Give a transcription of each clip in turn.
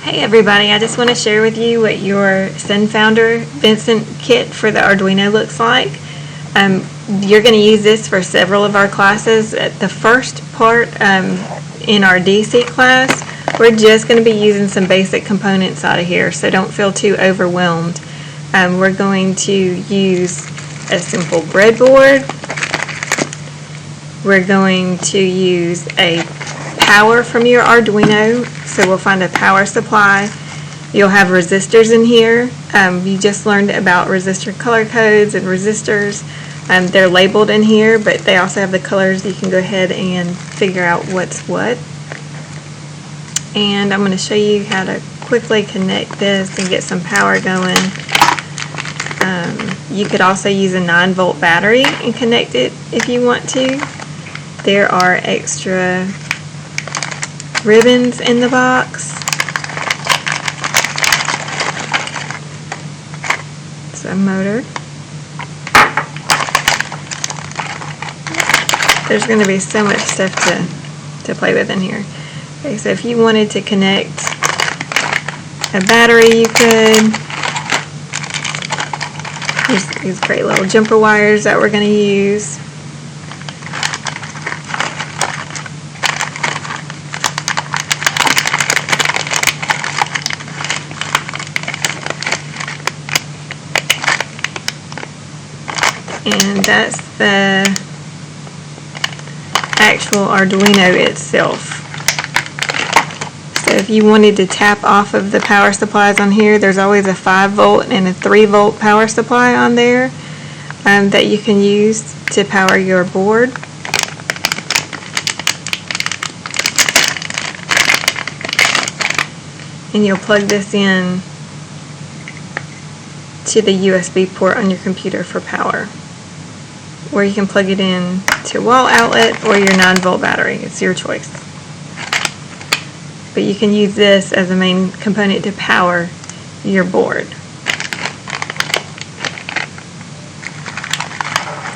Hey everybody, I just want to share with you what your SunFounder Vincent kit for the Arduino looks like. You're going to use this for several of our classes. The first part in our DC class, we're just going to be using some basic components out of here, so don't feel too overwhelmed. We're going to use a simple breadboard. We're going to use a power from your Arduino, so we'll find a power supply. You'll have resistors in here. You just learned about resistor color codes and resistors. They're labeled in here, but they also have the colors. You can go ahead and figure out what's what. And I'm going to show you how to quickly connect this and get some power going. You could also use a 9-volt battery and connect it if you want to. There are extra ribbons in the box. It's a motor. There's going to be so much stuff to play with in here. Okay, so if you wanted to connect a battery, you could. Here's these great little jumper wires that we're going to use. And that's the actual Arduino itself. So if you wanted to tap off of the power supplies on here, there's always a 5-volt and a 3-volt power supply on there that you can use to power your board. And you'll plug this in to the USB port on your computer for power, or you can plug it in to a wall outlet or your 9-volt battery. It's your choice. But you can use this as a main component to power your board.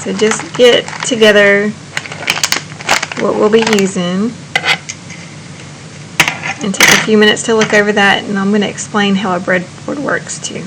So just get together what we'll be using and take a few minutes to look over that, and I'm going to explain how a breadboard works too.